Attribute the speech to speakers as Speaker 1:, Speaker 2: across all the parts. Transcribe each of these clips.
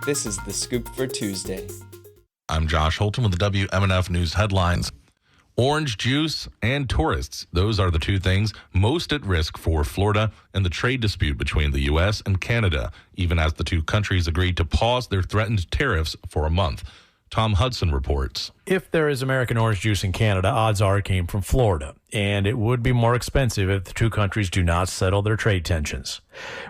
Speaker 1: This is The Scoop for Tuesday.
Speaker 2: I'm Josh Holton with the WMNF News headlines. Orange juice and tourists. Those are the two things most at risk for Florida in the trade dispute between the U.S. and Canada, even as the two countries agreed to pause their threatened tariffs for a month. Tom Hudson reports.
Speaker 3: If there is American orange juice in Canada, odds are it came from Florida, and it would be more expensive if the two countries do not settle their trade tensions.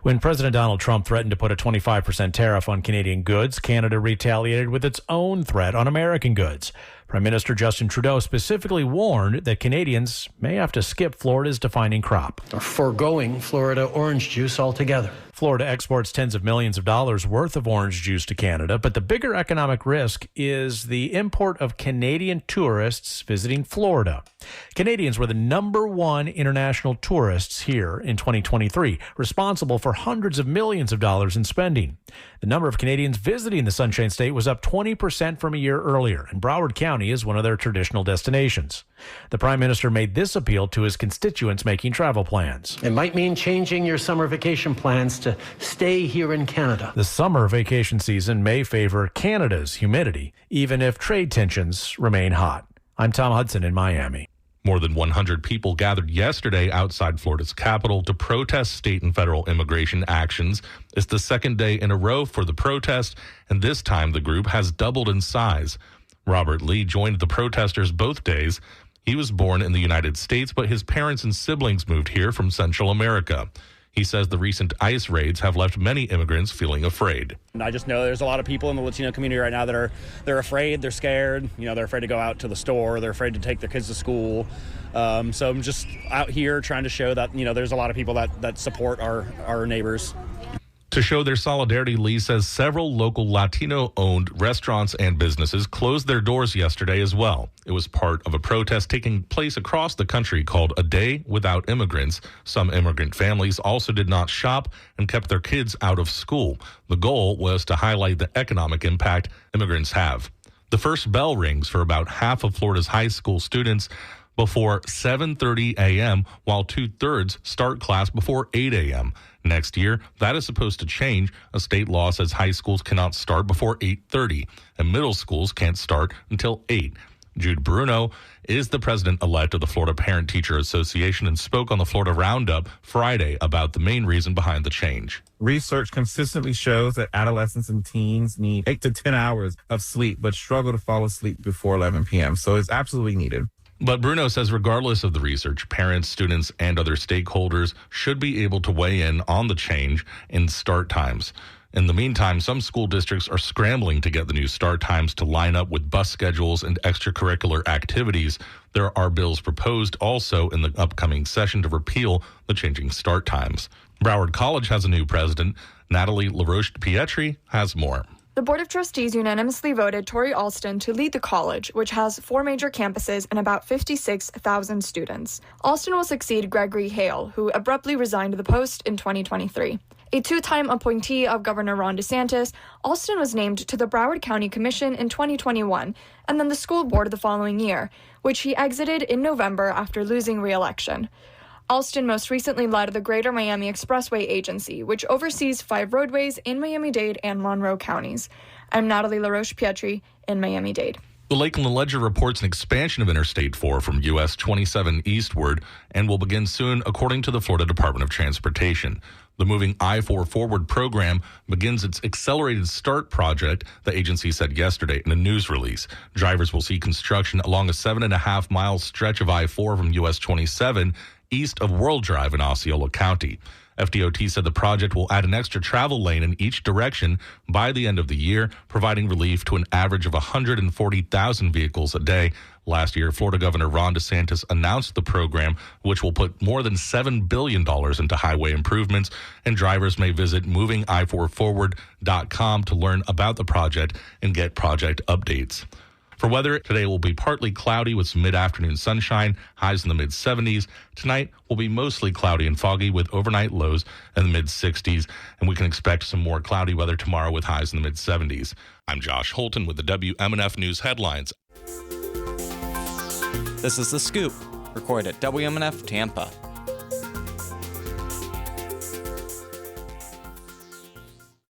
Speaker 3: When President Donald Trump threatened to put a 25% tariff on Canadian goods, Canada retaliated with its own threat on American goods. Prime Minister Justin Trudeau specifically warned that Canadians may have to skip Florida's defining crop.
Speaker 4: Or foregoing Florida orange juice altogether.
Speaker 3: Florida exports tens of millions of dollars worth of orange juice to Canada, but the bigger economic risk is the import of Canadian tourists visiting Florida. Canadians were the number one international tourists here in 2023, responsible for hundreds of millions of dollars in spending. The number of Canadians visiting the Sunshine State was up 20% from a year earlier, and Broward County is one of their traditional destinations. The Prime Minister made this appeal to his constituents making travel plans.
Speaker 4: It might mean changing your summer vacation plans to stay here in Canada.
Speaker 3: The summer vacation season may favor Canada's humidity, even if trade tensions remain hot. I'm Tom Hudson in Miami.
Speaker 2: More than 100 people gathered yesterday outside Florida's capital to protest state and federal immigration actions. It's the second day in a row for the protest, and this time the group has doubled in size. Robert Lee joined the protesters both days. He was born in the United States, but his parents and siblings moved here from Central America. He says the recent ICE raids have left many immigrants feeling afraid.
Speaker 5: And I just know there's a lot of people in the Latino community right now that they're afraid, they're scared. They're afraid to go out to the store, they're afraid to take their kids to school. So I'm just out here trying to show that, there's a lot of people that support our neighbors.
Speaker 2: To show their solidarity, Lee says several local Latino-owned restaurants and businesses closed their doors yesterday as well. It was part of a protest taking place across the country called A Day Without Immigrants. Some immigrant families also did not shop and kept their kids out of school. The goal was to highlight the economic impact immigrants have. The first bell rings for about half of Florida's high school students before 7:30 a.m., while 2/3 start class before 8 a.m. Next year, that is supposed to change. A state law says high schools cannot start before 8:30, and middle schools can't start until 8. Jude Bruno is the president-elect of the Florida Parent-Teacher Association and spoke on the Florida Roundup Friday about the main reason behind the change.
Speaker 6: Research consistently shows that adolescents and teens need 8 to 10 hours of sleep, but struggle to fall asleep before 11 p.m., so it's absolutely needed.
Speaker 2: But Bruno says regardless of the research, parents, students, and other stakeholders should be able to weigh in on the change in start times. In the meantime, some school districts are scrambling to get the new start times to line up with bus schedules and extracurricular activities. There are bills proposed also in the upcoming session to repeal the changing start times. Broward College has a new president. Natalie LaRoche-Pietri has more.
Speaker 7: The Board of Trustees unanimously voted Tori Alston to lead the college, which has 4 major campuses and about 56,000 students. Alston will succeed Gregory Hale, who abruptly resigned the post in 2023. A 2-time appointee of Governor Ron DeSantis, Alston was named to the Broward County Commission in 2021 and then the school board the following year, which he exited in November after losing re-election. Alston most recently led the Greater Miami Expressway Agency, which oversees 5 roadways in Miami-Dade and Monroe counties. I'm Natalie LaRoche-Pietri in Miami-Dade.
Speaker 2: The Lakeland Ledger reports an expansion of Interstate 4 from US 27 eastward and will begin soon, according to the Florida Department of Transportation. The Moving I-4 Forward program begins its Accelerated Start project, the agency said yesterday in a news release. Drivers will see construction along a 7.5-mile stretch of I-4 from US 27 east of World Drive in Osceola County. FDOT said the project will add an extra travel lane in each direction by the end of the year, providing relief to an average of 140,000 vehicles a day. Last year, Florida Governor Ron DeSantis announced the program, which will put more than $7 billion into highway improvements, and drivers may visit movingi4forward.com to learn about the project and get project updates. For weather, today will be partly cloudy with some mid-afternoon sunshine, highs in the mid-70s. Tonight will be mostly cloudy and foggy with overnight lows in the mid-60s, and we can expect some more cloudy weather tomorrow with highs in the mid-70s. I'm Josh Holton with the WMNF News headlines.
Speaker 1: This is The Scoop, recorded at WMNF Tampa.